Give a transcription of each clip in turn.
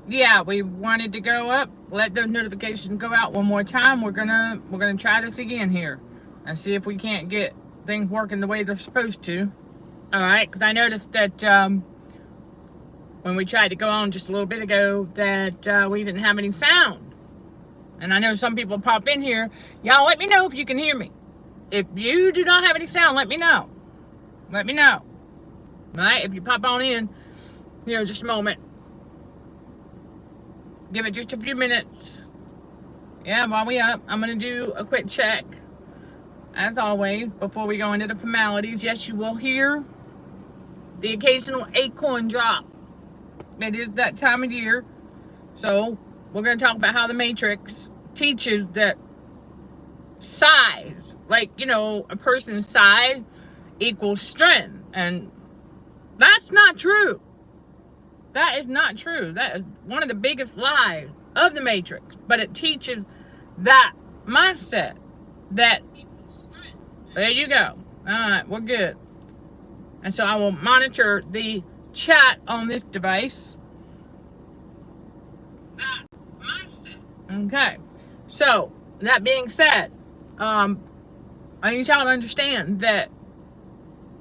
yeah, we wanted to go up, let those notifications go out one more time. We're gonna try this again here and see if we can't get things working the way they're supposed to. All right, because I noticed that when we tried to go on just a little bit ago that we didn't have any sound. And I know some people pop in here. Y'all let me know if you can hear me. If you do not have any sound, let me know. Let me know. All right, if you pop on in, just a moment. Give it just a few minutes. Yeah, while we up, I'm going to do a quick check. As always, before we go into the formalities, yes, you will hear the occasional acorn drop. It is that time of year. So, we're going to talk about how the Matrix teaches that size, like, a person's size equals strength. And that's not true. That is not true. That is one of the biggest lies of the Matrix. But it teaches that mindset. That, there you go. All right, we're good. And so I will monitor the chat on this device. That mindset. Okay. So, that being said, I need y'all to understand that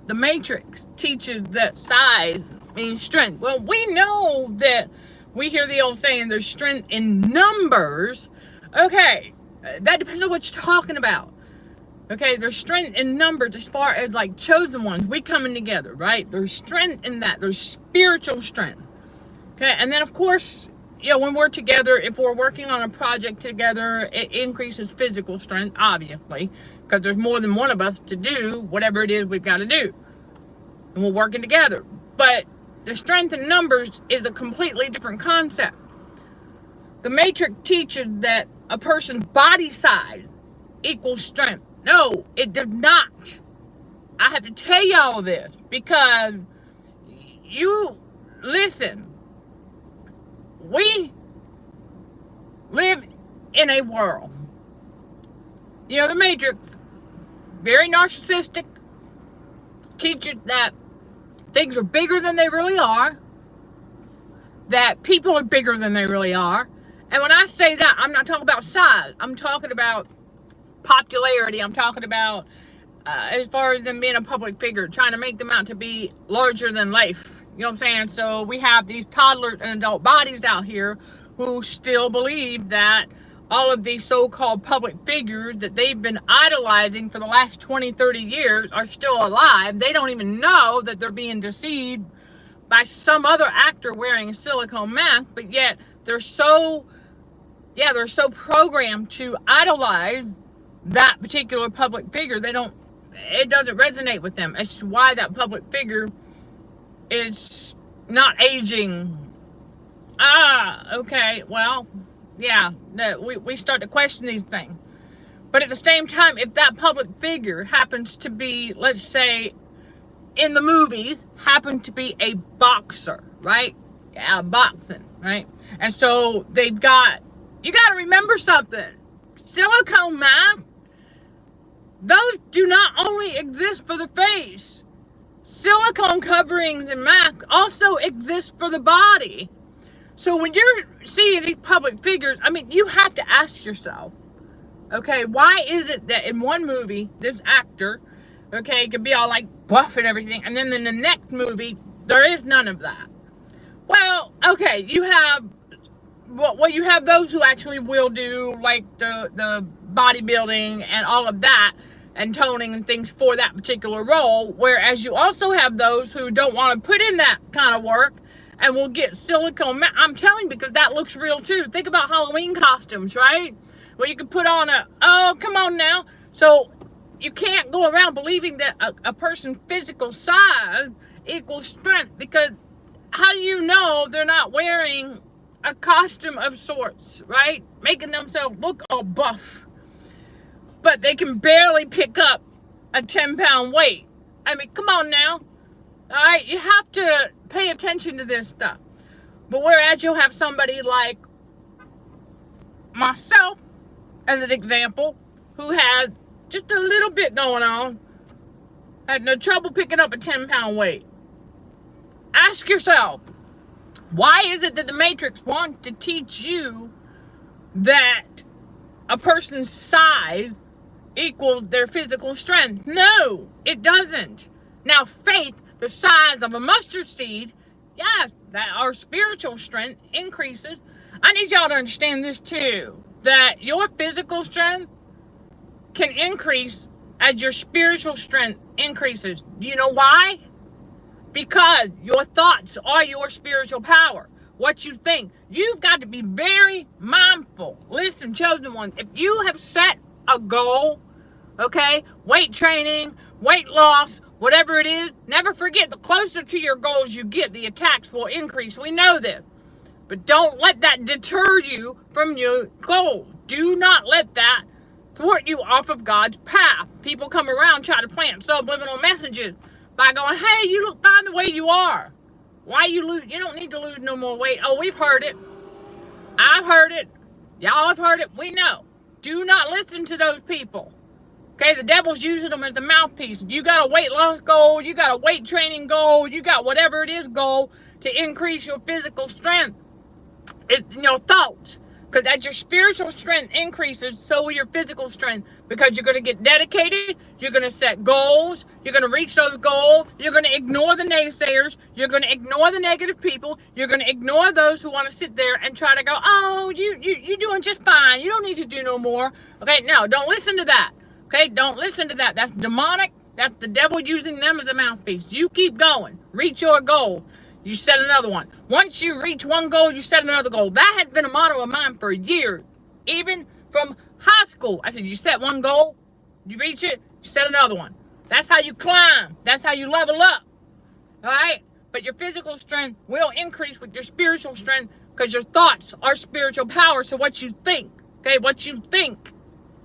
the Matrix teaches that size means strength. Well, we know that we hear the old saying there's strength in numbers. Okay, that depends on what you're talking about. Okay, there's strength in numbers as far as like chosen ones, we coming together, right? There's strength in that. There's spiritual strength. Okay, and then of course, when we're together, if we're working on a project together, it increases physical strength, obviously, because there's more than one of us to do whatever it is we've got to do. And we're working together. But the strength in numbers is a completely different concept. The Matrix teaches that a person's body size equals strength. No, it does not. I have to tell y'all this because listen, we live in a world. The Matrix, very narcissistic, teaches that things are bigger than they really are, that people are bigger than they really are. And when I say that, I'm not talking about size. I'm talking about popularity. I'm talking about as far as them being a public figure, trying to make them out to be larger than life. You know what I'm saying? So we have these toddlers and adult bodies out here who still believe that all of these so-called public figures that they've been idolizing for the last 20, 30 years are still alive. They don't even know that they're being deceived by some other actor wearing a silicone mask, but yet they're so programmed to idolize that particular public figure. It doesn't resonate with them. It's why that public figure is not aging. Okay, well, yeah, we start to question these things. But at the same time, if that public figure happens to be, let's say, in the movies, happen to be a boxer, right? Yeah, boxing, right? And so you got to remember something. Silicone masks, those do not only exist for the face. Silicone coverings and masks also exist for the body. So when you're seeing these public figures, you have to ask yourself, okay, why is it that in one movie, this actor, okay, could be all like buff and everything, and then in the next movie, there is none of that? Well, okay, you have those who actually will do like the bodybuilding and all of that, and toning and things for that particular role, whereas you also have those who don't want to put in that kind of work and will get silicone. I'm telling you, because that looks real too. Think about Halloween costumes, right? Where you can put on oh, come on now. So you can't go around believing that a person's physical size equals strength, because how do you know they're not wearing a costume of sorts, right? Making themselves look all buff, but they can barely pick up a 10-pound weight. Come on now. All right, you have to pay attention to this stuff. But whereas you'll have somebody like myself, as an example, who had just a little bit going on, had no trouble picking up a 10-pound weight. Ask yourself, Why is it that the Matrix wants to teach you that a person's size equals their physical strength? No, it doesn't. Now, faith, the size of a mustard seed, yes, that our spiritual strength increases. I need y'all to understand this too, that your physical strength can increase as your spiritual strength increases. Do you know why? Because your thoughts are your spiritual power. What you think. You've got to be very mindful. Listen, chosen ones, if you have set a goal, okay, weight training, weight loss, whatever it is, never forget, the closer to your goals you get, the attacks will increase. We know this. But don't let that deter you from your goal. Do not let that thwart you off of God's path. People come around, try to plant subliminal messages by going, hey, you look fine the way you are. Why you lose? You don't need to lose no more weight. Oh, we've heard it. I've heard it. Y'all have heard it. We know. Do not listen to those people. Okay, the devil's using them as a mouthpiece. You got a weight loss goal, you got a weight training goal, you got whatever it is goal to increase your physical strength. It's your thoughts. Because as your spiritual strength increases, so will your physical strength. Because you're going to get dedicated, you're going to set goals, you're going to reach those goals, you're going to ignore the naysayers, you're going to ignore the negative people, you're going to ignore those who want to sit there and try to go, oh, you're doing just fine, you don't need to do no more. Okay, no, don't listen to that. Okay, don't listen to that. That's demonic. That's the devil using them as a mouthpiece. You keep going. Reach your goal. You set another one. Once you reach one goal, you set another goal. That has been a motto of mine for years. Even from high school. I said, you set one goal, you reach it, you set another one. That's how you climb. That's how you level up. All right? But your physical strength will increase with your spiritual strength because your thoughts are spiritual power. So what you think, okay, what you think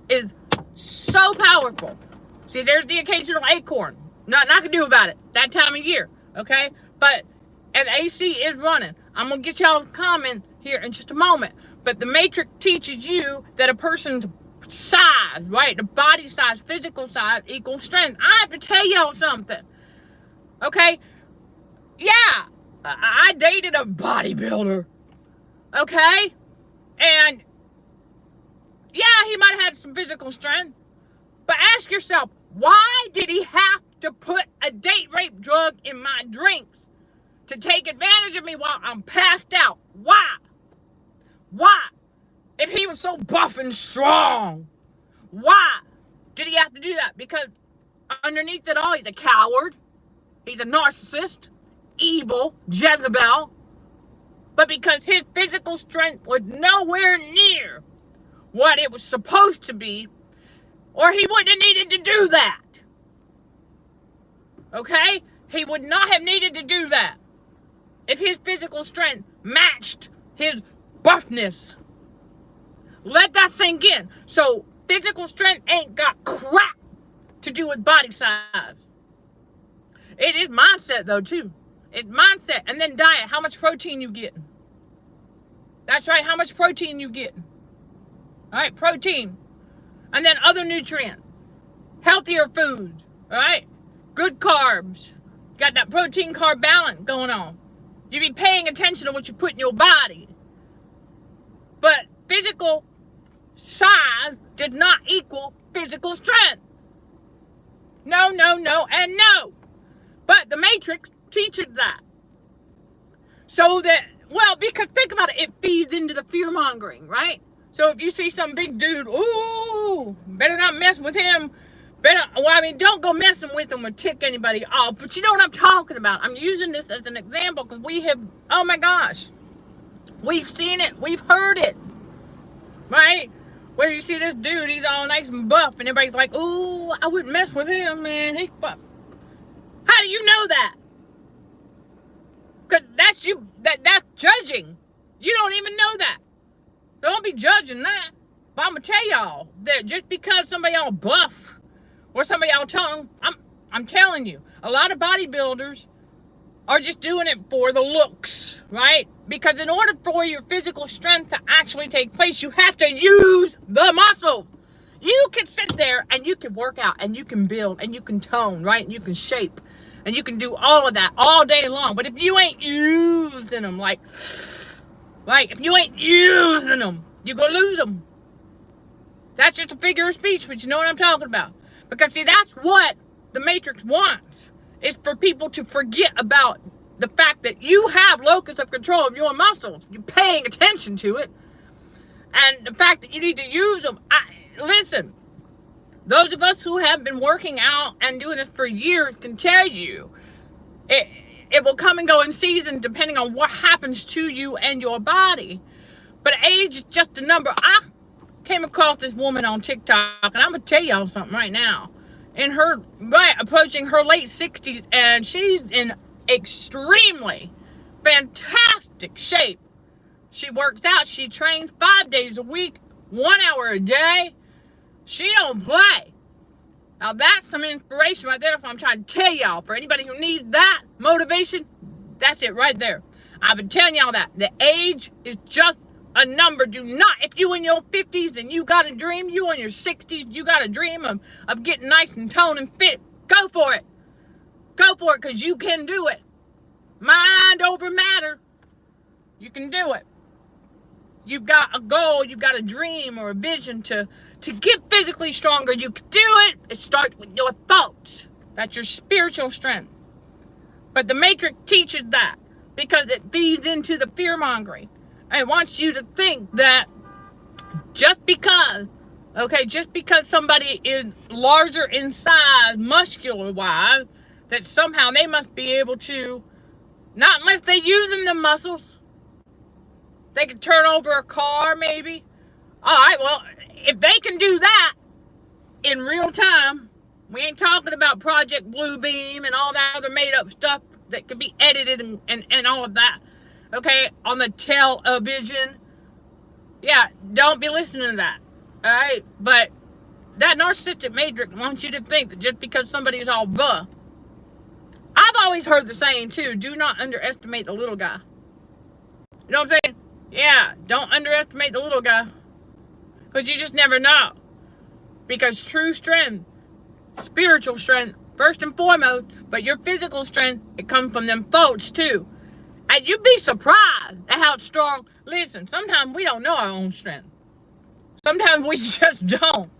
is so powerful. See, there's the occasional acorn. Nothing I can do about it that time of year, okay? But, and AC is running. I'm going to get y'all a comment here in just a moment. But the Matrix teaches you that a person's size, right? The body size, physical size equals strength. I have to tell y'all something, okay? Yeah, I dated a bodybuilder, okay? And yeah, he might have had some physical strength, but ask yourself, why did he have to put a date rape drug in my drinks to take advantage of me while I'm passed out? Why? Why? If he was so buff and strong, why did he have to do that? Because underneath it all, he's a coward. He's a narcissist, evil, Jezebel. But because his physical strength was nowhere near what it was supposed to be, or he wouldn't have needed to do that. Okay? He would not have needed to do that if his physical strength matched his buffness. Let that sink in. So physical strength ain't got crap to do with body size. It is mindset though too. It's mindset. And then diet. How much protein you getting? That's right. How much protein you getting? All right, protein. And then other nutrients. Healthier foods. All right? Good carbs. Got that protein carb balance going on. You be paying attention to what you put in your body. But physical size does not equal physical strength. No, no, no, and no. But the Matrix teaches that. So that, well, because think about it, it feeds into the fear-mongering, right? So if you see some big dude, ooh, better not mess with him. Don't go messing with him or tick anybody off. But you know what I'm talking about. I'm using this as an example because we have, oh my gosh, we've seen it, we've heard it, right? Where you see this dude, he's all nice and buff, and everybody's like, ooh, I wouldn't mess with him, man. He's buff. How do you know that? Because that's you, that's judging. You don't even know that. Don't be judging that. But I'm going to tell y'all that just because somebody all buff or somebody all tongue, I'm telling you, a lot of bodybuilders are just doing it for the looks, right? Because in order for your physical strength to actually take place, you have to use the muscle. You can sit there and you can work out and you can build and you can tone, right? And you can shape And you can do all of that all day long. But if you ain't using them, like if you ain't using them, you're going to lose them. That's just a figure of speech, but you know what I'm talking about. Because, see, that's what the Matrix wants, is for people to forget about the fact that you have locus of control of your muscles. You're paying attention to it. And the fact that you need to use them. Listen, those of us who have been working out and doing this for years can tell you, it will come and go in season depending on what happens to you and your body. But age is just a number. I came across this woman on TikTok, and I'm going to tell y'all something right now. Approaching her late 60s, and she's in extremely fantastic shape. She works out. She trains 5 days a week, 1 hour a day. She don't play. Now, that's some inspiration right there if I'm trying to tell y'all. For anybody who needs that motivation, that's it right there. I've been telling y'all that. The age is just a number. Do not, if you in your 50s and you got a dream, you in your 60s, you got a dream of getting nice and toned and fit, go for it. Go for it, because you can do it. Mind over matter. You can do it. You've got a goal, you've got a dream or a vision to get physically stronger. You can do it. It starts with your thoughts. That's your spiritual strength. But the Matrix teaches that because it feeds into the fear-mongering. And it wants you to think that just because somebody is larger in size, muscular-wise, that somehow they must be able to, not unless they're using the muscles. They can turn over a car, maybe. All right, well, if they can do that in real time, we ain't talking about Project Bluebeam and all that other made-up stuff that can be edited and all of that, okay, on the television. Yeah, don't be listening to that, all right? But that narcissistic matrix wants you to think that just because somebody is all buff. I've always heard the saying, too, do not underestimate the little guy. You know what I'm saying? Yeah, don't underestimate the little guy. Because you just never know. Because true strength, spiritual strength, first and foremost, but your physical strength, it comes from them thoughts too. And you'd be surprised at how strong. Listen, sometimes we don't know our own strength. Sometimes we just don't.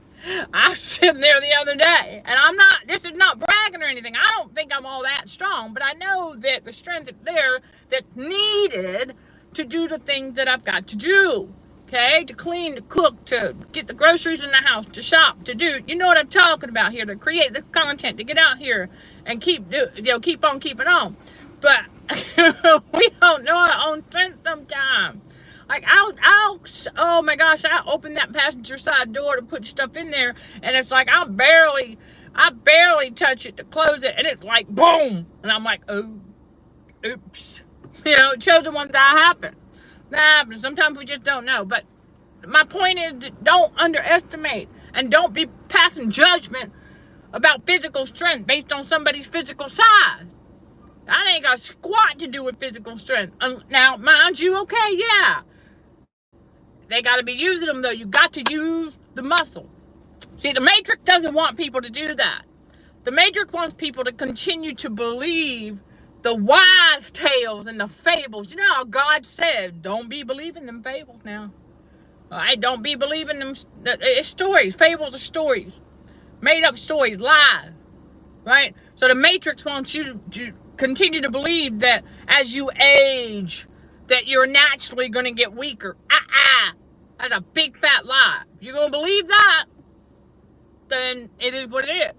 I was sitting there the other day, and this is not bragging or anything. I don't think I'm all that strong, but I know that the strength is there that's needed to do the things that I've got to do. Okay, to clean, to cook, to get the groceries in the house, to shop, to do, you know what I'm talking about here, to create the content, to get out here and keep on keeping on. But we don't know our own strength sometimes. Like oh my gosh, I opened that passenger side door to put stuff in there, and it's like I barely touch it to close it, and it's like boom, and I'm like, oh, oops, it shows the ones that happen. But sometimes we just don't know. But my point is, don't underestimate and don't be passing judgment about physical strength based on somebody's physical size. That ain't got squat to do with physical strength. Now, mind you, okay, yeah. They got to be using them, though. You got to use the muscle. See, the Matrix doesn't want people to do that. The Matrix wants people to continue to believe the wise tales and the fables. You know how God said, don't be believing them fables now. All right, don't be believing them. It's stories. Fables are stories. Made up stories, lies. Right? So the Matrix wants you to continue to believe that as you age, that you're naturally going to get weaker. That's a big fat lie. If you're going to believe that, then it is what it is.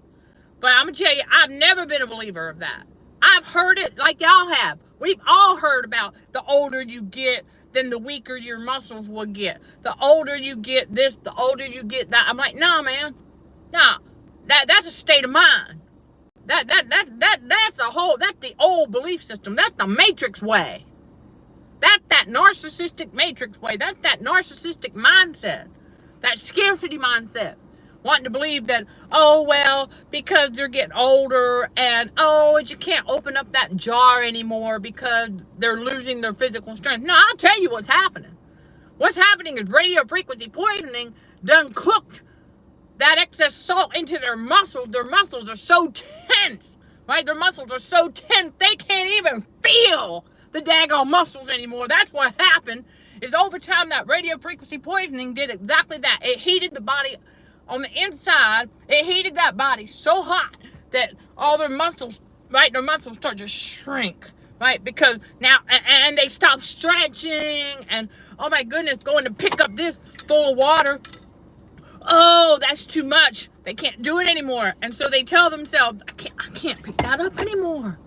But I'm going to tell you, I've never been a believer of that. I've heard it like y'all have. We've all heard about the older you get, then the weaker your muscles will get. The older you get this, the older you get that. I'm like, nah, man. Nah. That's a state of mind. That's the old belief system. That's the Matrix way. That's that narcissistic Matrix way. That's that narcissistic mindset. That scarcity mindset. Wanting to believe that, oh, well, because they're getting older and, you can't open up that jar anymore because they're losing their physical strength. No, I'll tell you what's happening. What's happening is radio frequency poisoning done cooked that excess salt into their muscles. Their muscles are so tense right? Their muscles are so tense, they can't even feel the daggone muscles anymore. That's what happened, is over time that radio frequency poisoning did exactly that. It heated the body on the inside. It heated that body so hot that all their muscles, right, their muscles start to shrink, right? Because now, and they stop stretching, and oh my goodness, going to pick up this full of water. Oh, that's too much. They can't do it anymore. And so they tell themselves, I can't pick that up anymore.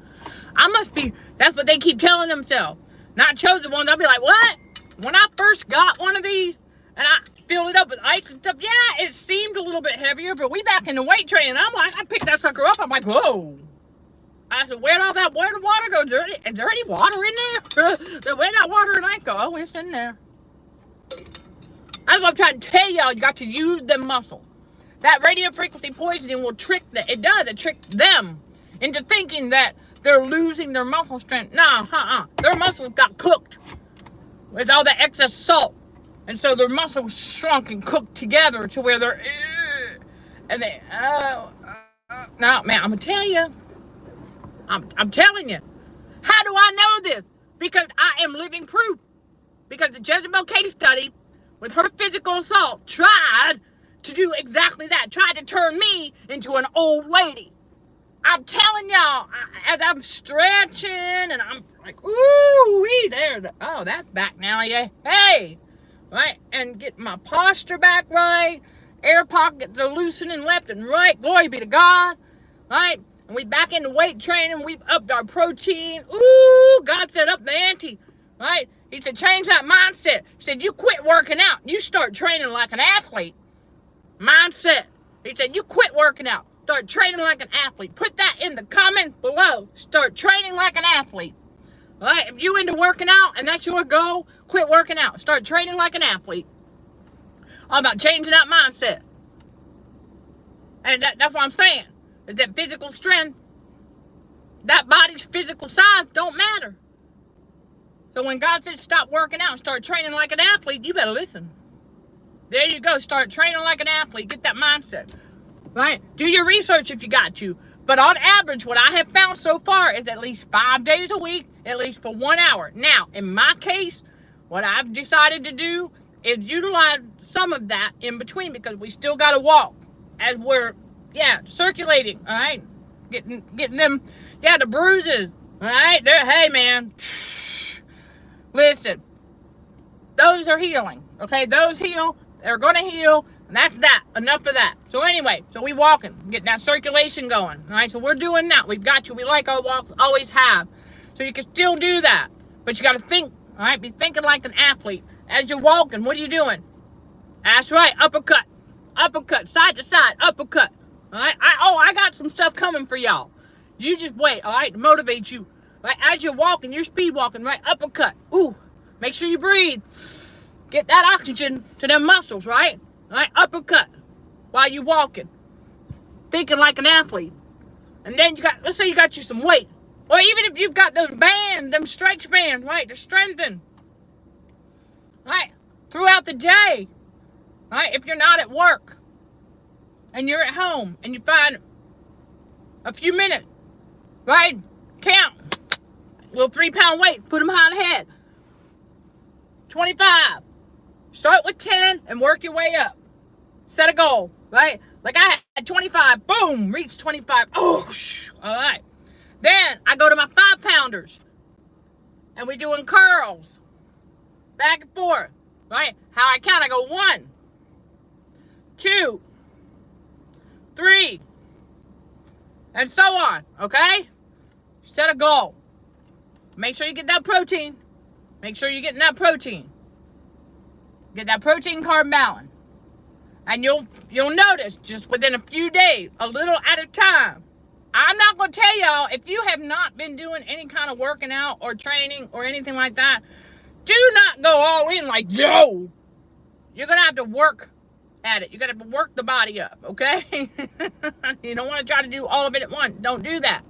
I must be, that's what they keep telling themselves. Not chosen ones. I'll be like, what? When I first got one of these and I filled it up with ice and stuff, yeah, it seemed a little bit heavier, but we back in the weight training. I'm like, I picked that sucker up. I'm like, whoa. I said, where'd the water go? Is there any water in there? Where'd that water and I go? Oh, it's in there. That's what I'm trying to tell y'all. You got to use them muscles. That radio frequency poisoning will trick them. It does. It tricks them into thinking that they're losing their muscle strength. Nah, Their muscles got cooked with all the excess salt. And so their muscles shrunk and cooked together to where they're, and they, no, man, I'm going to tell you. I'm telling you. How do I know this? Because I am living proof. Because the Jezebel case study with her physical assault tried to do exactly that. Tried to turn me into an old lady. I'm telling y'all, as I'm stretching and I'm like, ooh, there. Oh, that's back now, yeah. Hey, right? And get my posture back right. Air pockets are loosening left and right. Glory be to God, right? And we back into weight training. We've upped our protein. Ooh, God said up the ante, right? He said, change that mindset. He said, you quit working out. You start training like an athlete. Mindset. He said, you quit working out. Start training like an athlete. Put that in the comments below. Start training like an athlete. All right? If you into working out and that's your goal, quit working out. Start training like an athlete. All about changing that mindset. And that's what I'm saying. Is that physical strength, that body's physical size don't matter. So when God says stop working out and start training like an athlete, you better listen. There you go. Start training like an athlete. Get that mindset. Right? Do your research if you got to. But on average, what I have found so far is at least 5 days a week, at least for 1 hour. Now, in my case, what I've decided to do is utilize some of that in between because we still got to walk as we're, circulating, all right? Getting them, the bruises, all right? Hey, man, listen, those are healing, okay? Those heal. They're going to heal. And that's that. Enough of that. So anyway, so we walking, getting that circulation going. All right, so we're doing that. We've got you. We like our walks, always have. So you can still do that. But you got to think, all right? Be thinking like an athlete. As you're walking, what are you doing? That's right. Uppercut. Uppercut. Side to side. Uppercut. All right? I got some stuff coming for y'all. You just wait, all right? To motivate you. Right? As you're walking, you're speed walking, right? Uppercut. Ooh. Make sure you breathe. Get that oxygen to them muscles, right? All right, uppercut while you walking, thinking like an athlete. And then let's say you got you some weight. Or even if you've got those bands, them stretch bands, right, to strengthen. Right, throughout the day. Right, if you're not at work and you're at home and you find a few minutes, right, count. Little 3-pound weight, put them behind the head. 25. Start with 10 and work your way up. Set a goal, right? Like I had 25, boom, reached 25. Oh, all right. Then I go to my 5-pounders and we doing curls. Back and forth, right? How I count, I go 1, 2, 3, and so on, okay? Set a goal. Make sure you get that protein. Make sure you're getting that protein. Get that protein carb balance. And you'll notice just within a few days, a little at a time. I'm not going to tell y'all, if you have not been doing any kind of working out or training or anything like that, do not go all in like, yo. You're going to have to work at it. You got to work the body up, okay? You don't want to try to do all of it at once. Don't do that.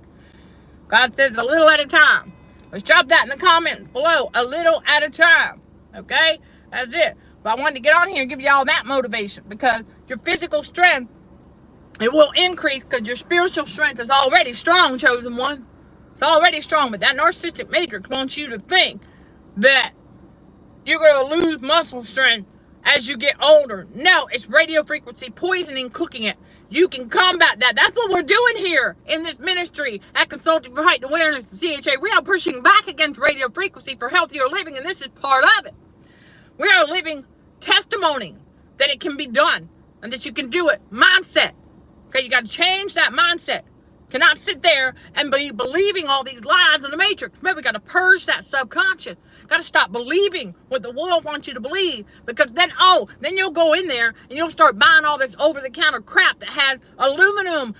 God says a little at a time. Let's drop that in the comments below. A little at a time, okay? That's it. But I wanted to get on here and give you all that motivation because your physical strength It will increase because your spiritual strength is already strong, chosen one. It's already strong, but that narcissistic matrix wants you to think that you're going to lose muscle strength as you get older. No, it's radio frequency poisoning cooking it. You can combat that. That's what we're doing here in this ministry at Consulting for Heightened Awareness, CHA. We are pushing back against radio frequency for healthier living, and this is part of it. We are living testimony that it can be done and that you can do it. Mindset. Okay, you got to change that mindset. Cannot sit there and be believing all these lies in the matrix. Remember, we got to purge that subconscious. Got to stop believing what the world wants you to believe, because then you'll go in there and you'll start buying all this over-the-counter crap that has aluminum,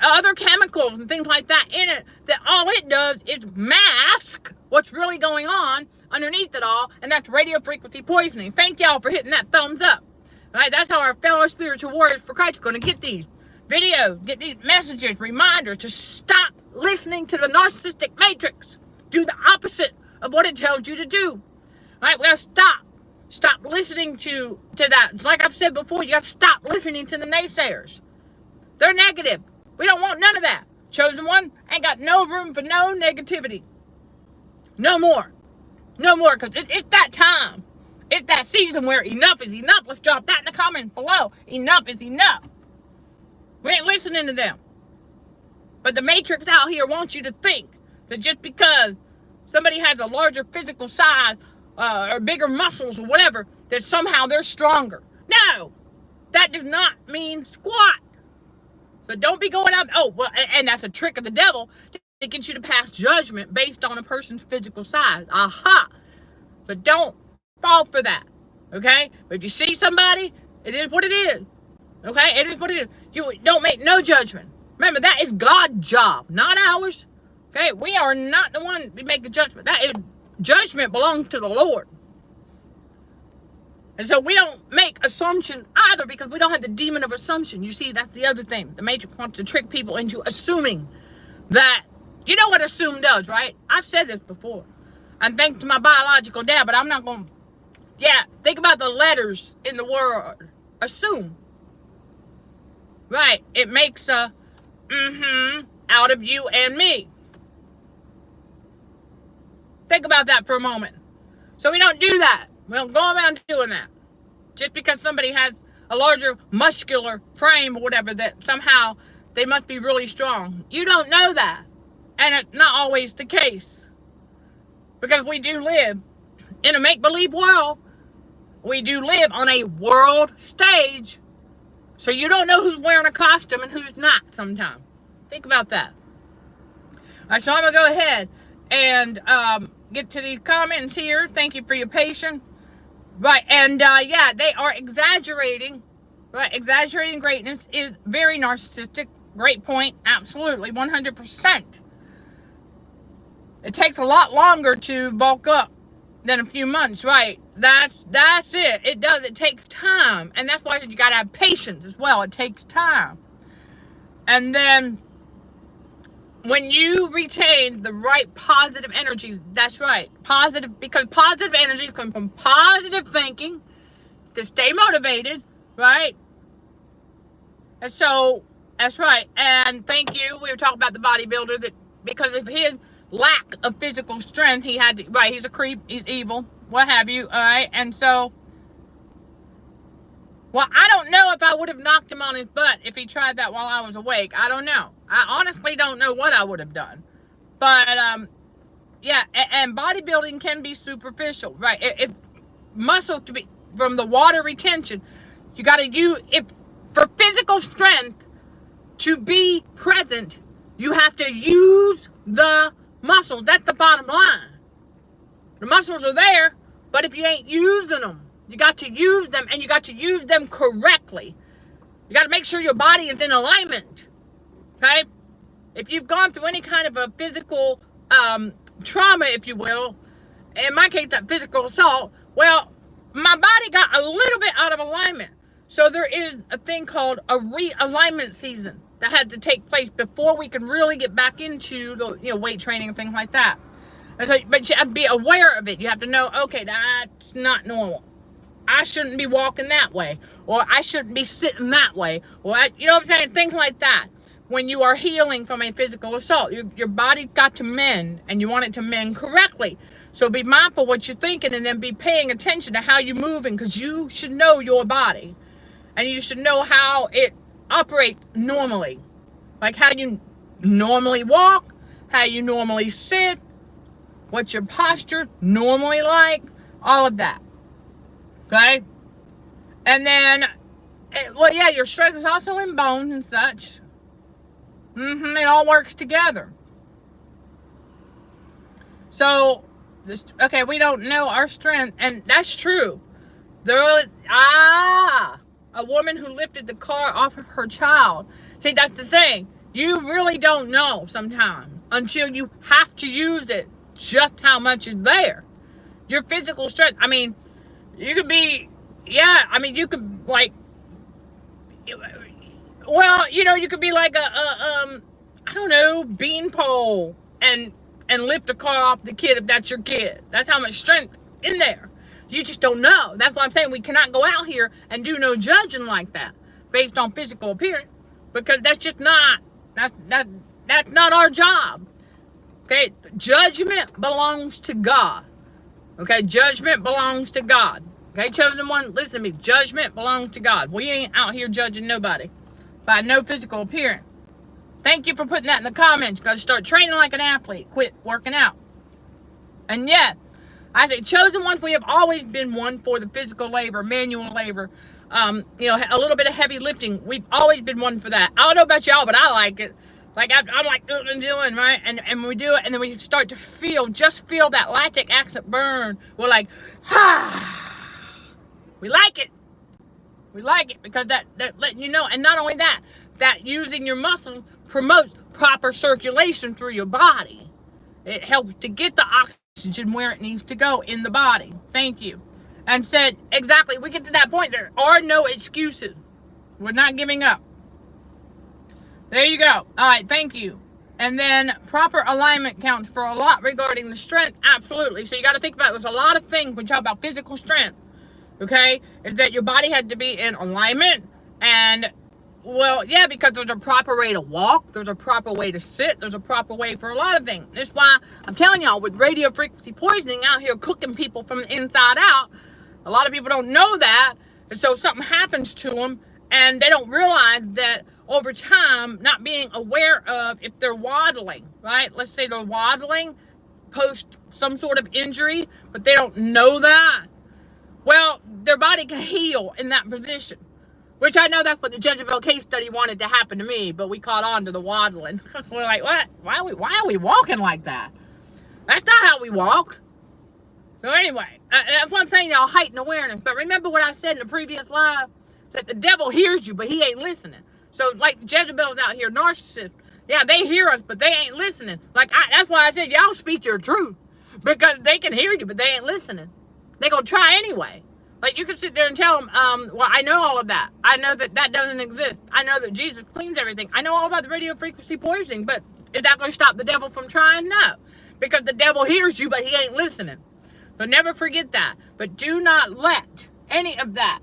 other chemicals and things like that in it, that all it does is mask what's really going on underneath it all, and that's radio frequency poisoning. Thank y'all for hitting that thumbs up. All right, that's how our fellow spiritual warriors for Christ are going to get these videos, get these messages, reminders to stop listening to the narcissistic matrix. Do the opposite of what it tells you to do. All right, we got to stop listening to that. It's like I've said before, you got to stop listening to the naysayers. They're negative. We don't want none of that. Chosen one ain't got no room for no negativity. No more. No more, because it's that time. It's that season where enough is enough. Let's drop that in the comments below. Enough is enough. We ain't listening to them. But the matrix out here wants you to think that just because somebody has a larger physical size or bigger muscles or whatever, that somehow they're stronger. No, that does not mean squat. So don't be going out, and that's a trick of the devil to get you to pass judgment based on a person's physical size. Aha. So don't fall for that, okay? But if you see somebody, it is what it is, okay? It is what it is. You don't make no judgment. Remember, that is God's job, not ours. Okay, we are not the one to make a judgment. That is, judgment belongs to the Lord. And so we don't make assumptions either, because we don't have the demon of assumption. You see, that's the other thing. The matrix wants to trick people into assuming that, you know what assume does, right? I've said this before. And thanks to my biological dad, but I'm not going to, think about the letters in the word assume. Right, it makes a out of you and me. Think about that for a moment. So we don't do that. We don't go around doing that. Just because somebody has a larger muscular frame or whatever, that somehow they must be really strong. You don't know that. And it's not always the case. Because we do live in a make-believe world. We do live on a world stage. So you don't know who's wearing a costume and who's not sometimes. Think about that. All right, so I'm going to go ahead and get to these comments here. Thank you for your patience. Right, and they are exaggerating. Right, exaggerating greatness is very narcissistic. Great point. Absolutely, 100%. It takes a lot longer to bulk up than a few months, right? That's it. It does. It takes time. And that's why I said you got to have patience as well. It takes time. And then when you retain the right positive energy, that's right. Positive, because positive energy comes from positive thinking to stay motivated, right? And so, that's right. And thank you. We were talking about the bodybuilder that because of his lack of physical strength, he had to, right, he's a creep, he's evil, what have you, all right? And so, well, I don't know if I would have knocked him on his butt if he tried that while I was awake. I don't know. I honestly don't know what I would have done. But, and bodybuilding can be superficial, right? If muscle to be, from the water retention, you got to use, if for physical strength to be present, you have to use the muscles. That's the bottom line. The muscles are there, but if you ain't using them, you got to use them, and you got to use them correctly. You got to make sure your body is in alignment. Okay? If you've gone through any kind of a physical trauma, if you will, in my case, that physical assault, well, my body got a little bit out of alignment. So there is a thing called a realignment season that had to take place before we can really get back into the weight training and things like that. And so, but you have to be aware of it. You have to know, okay, that's not normal. I shouldn't be walking that way, or I shouldn't be sitting that way, or you know what I'm saying? Things like that. When you are healing from a physical assault, your body's got to mend, and you want it to mend correctly. So be mindful what you're thinking, and then be paying attention to how you're moving, because you should know your body, and you should know how it operates normally, like how you normally walk, how you normally sit, what's your posture normally like, all of that. Okay? And then, well, yeah, your strength is also in bones and such. It all works together. So, okay, we don't know our strength, and that's true. A woman who lifted the car off of her child. See, that's the thing. You really don't know sometimes until you have to use it just how much is there. Your physical strength, I mean, you could be, you could like, well, you could be like I don't know, beanpole and lift the car off the kid if that's your kid. That's how much strength in there. You just don't know. That's why I'm saying we cannot go out here and do no judging like that based on physical appearance, because that's just not, that's not our job. Okay, judgment belongs to God. Okay, judgment belongs to God. Okay, chosen one, listen to me. Judgment belongs to God. We ain't out here judging nobody by no physical appearance. Thank you for putting that in the comments. You got to start training like an athlete. Quit working out. And yet, I say, chosen ones, we have always been one for the physical labor, manual labor, a little bit of heavy lifting. We've always been one for that. I don't know about y'all, but I like it. Like, I'm like doing, right? And we do it, and then we start to feel that lactic acid burn. We're like, we like it. We like it because that letting you know. And not only that using your muscle promotes proper circulation through your body. It helps to get the oxygen where it needs to go in the body. Thank you. And said, exactly, we get to that point. There are no excuses. We're not giving up. There you go. All right, thank you. And then proper alignment counts for a lot regarding the strength. Absolutely. So you got to think about it. There's a lot of things when you talk about physical strength. Okay? Is that your body had to be in alignment. And, well, yeah, because there's a proper way to walk. There's a proper way to sit. There's a proper way for a lot of things. That's why I'm telling y'all, with radio frequency poisoning out here cooking people from the inside out, a lot of people don't know that. And so something happens to them, and they don't realize that over time, not being aware of if they're waddling, right? Let's say they're waddling post some sort of injury, but they don't know that. Well, their body can heal in that position, which I know that's what the Jezebel case study wanted to happen to me, but we caught on to the waddling. We're like, what? Why are we walking like that? That's not how we walk. So anyway, that's what I'm saying, y'all, heightened awareness. But remember what I said in the previous live? That the devil hears you, but he ain't listening. So, like, Jezebel's out here, narcissists. Yeah, they hear us, but they ain't listening. Like, that's why I said, y'all speak your truth. Because they can hear you, but they ain't listening. They gonna try anyway. Like, you can sit there and tell them, well, I know all of that. I know that doesn't exist. I know that Jesus cleans everything. I know all about the radio frequency poisoning, but is that gonna stop the devil from trying? No. Because the devil hears you, but he ain't listening. So never forget that. But do not let any of that,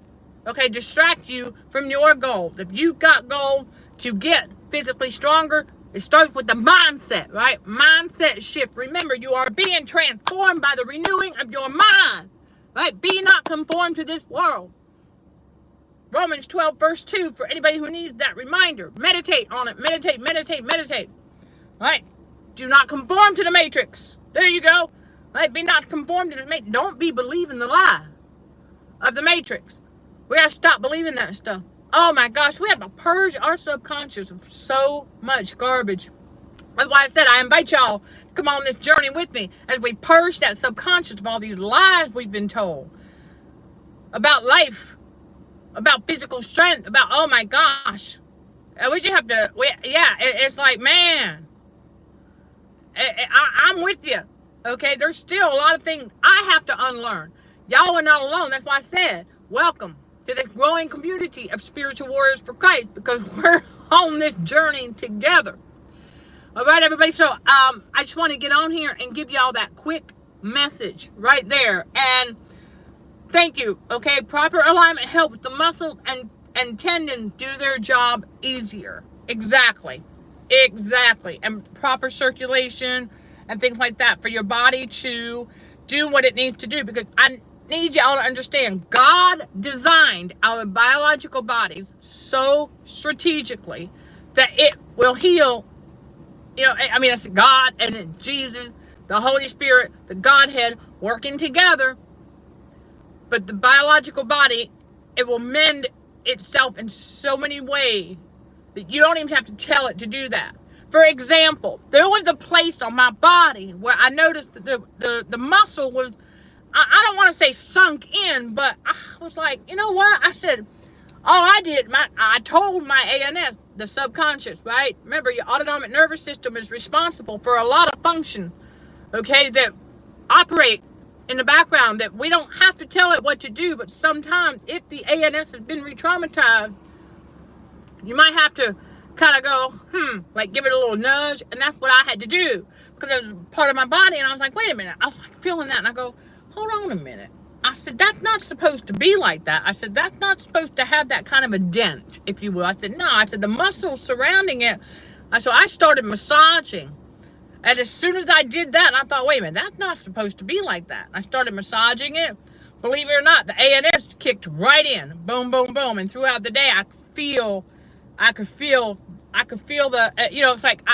okay, distract you from your goals. If you've got goal to get physically stronger, it starts with the mindset, right? Mindset shift. Remember, you are being transformed by the renewing of your mind, right? Be not conformed to this world. Romans 12, verse 2, for anybody who needs that reminder. Meditate on it. Meditate, meditate, meditate. Right? Do not conform to the matrix. There you go. Right? Be not conformed to the matrix. Don't be believing the lie of the matrix. We gotta stop believing that stuff. Oh my gosh, we have to purge our subconscious of so much garbage. That's why I said I invite y'all to come on this journey with me as we purge that subconscious of all these lies we've been told about life, about physical strength, about, oh my gosh. We just have to, it's like, man, I'm with you. Okay, there's still a lot of things I have to unlearn. Y'all are not alone. That's why I said, welcome to the growing community of spiritual warriors for Christ, because we're on this journey together. All right, everybody. So I just want to get on here and give y'all that quick message right there. And Thank you. Okay, proper alignment helps the muscles and tendons do their job easier. Exactly. Exactly. And proper circulation and things like that for your body to do what it needs to do. Because I need y'all to understand, God designed our biological bodies so strategically that it will heal. You know, I mean, it's God and it's Jesus, the Holy Spirit, the Godhead working together. But the biological body, it will mend itself in so many ways that you don't even have to tell it to do that. For example, there was a place on my body where I noticed that the muscle was, I don't want to say sunk in, but I was like, you know what? I said, all I did, I told my ANS, the subconscious, right? Remember, your autonomic nervous system is responsible for a lot of function, okay, that operate in the background that we don't have to tell it what to do. But sometimes if the ANS has been re-traumatized, you might have to kind of go, like give it a little nudge. And that's what I had to do because it was part of my body. And I was like, wait a minute. I was like feeling that. And I go, hold on a minute. I said, that's not supposed to be like that. I said, that's not supposed to have that kind of a dent, if you will. I said, no. I said, the muscles surrounding it. So I started massaging. And as soon as I did that, I thought, wait a minute, that's not supposed to be like that. I started massaging it. Believe it or not, the ANS kicked right in. Boom, boom, boom. And throughout the day, I could feel the, it's like,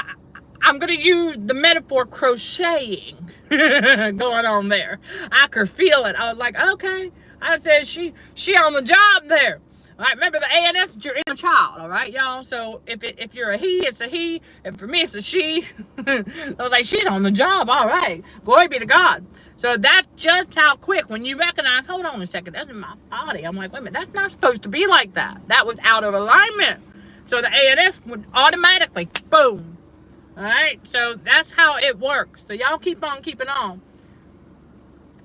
I'm going to use the metaphor crocheting going on there. I could feel it. I was like, okay. I said, she on the job there. All right, remember the ANS, your inner child, all right, y'all? So if you're a he, it's a he. And for me, it's a she. I was like, she's on the job, all right. Glory be to God. So that's just how quick, when you recognize, hold on a second, that's in my body. I'm like, wait a minute, that's not supposed to be like that. That was out of alignment. So the ANS would automatically, boom. All right, so that's how it works. So y'all keep on keeping on.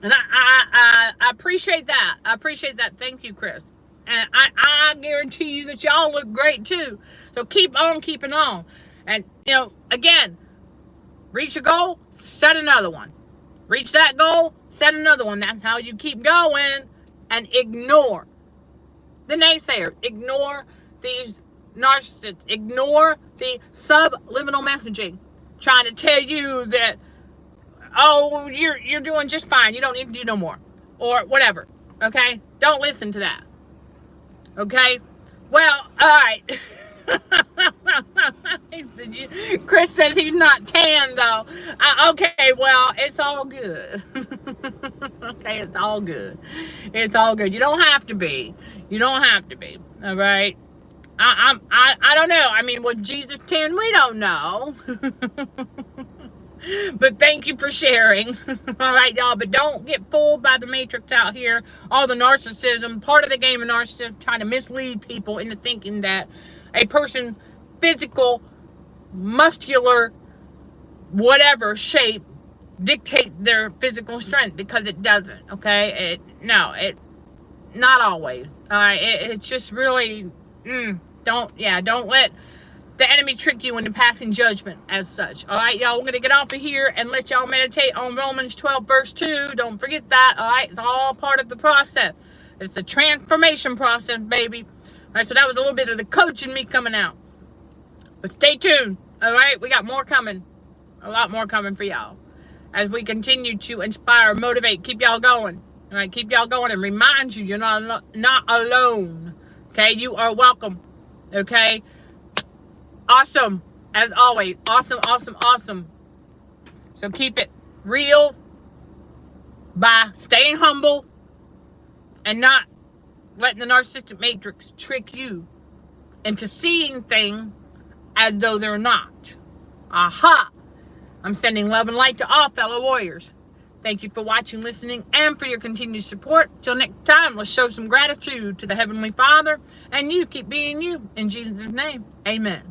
And I appreciate that. I appreciate that. Thank you, Chris. And I guarantee you that y'all look great too. So keep on keeping on. And, again, reach a goal, set another one. Reach that goal, set another one. That's how you keep going. And ignore the naysayers. Ignore these narcissists. Ignore the subliminal messaging trying to tell you that, oh, you're doing just fine. You don't need to do no more. Or whatever. Okay? Don't listen to that. Okay? Well, all right. Chris says he's not tan, though. Okay, well, it's all good. Okay, it's all good. It's all good. You don't have to be. You don't have to be. All right? I don't know. I mean, was Jesus 10? We don't know. But thank you for sharing. All right, y'all. But don't get fooled by the matrix out here. All the narcissism. Part of the game of narcissism, trying to mislead people into thinking that a person, physical, muscular, whatever shape, dictate their physical strength, because it doesn't. Okay? Not always. All right? It's just really, don't let the enemy trick you into passing judgment as such. All right, y'all, we're going to get off of here and let y'all meditate on Romans 12, verse 2. Don't forget that, all right? It's all part of the process. It's a transformation process, baby. All right, so that was a little bit of the coach in me coming out. But stay tuned, all right? We got more coming. A lot more coming for y'all as we continue to inspire, motivate, keep y'all going. All right, keep y'all going and remind you you're not alone, okay? You are welcome, okay? Awesome, as always. Awesome, awesome, awesome. So keep it real by staying humble and not letting the narcissistic matrix trick you into seeing things as though they're not. Aha! I'm sending love and light to all fellow warriors. Thank you for watching, listening, and for your continued support. Till next time, let's show some gratitude to the Heavenly Father, and you keep being you. In Jesus' name, amen.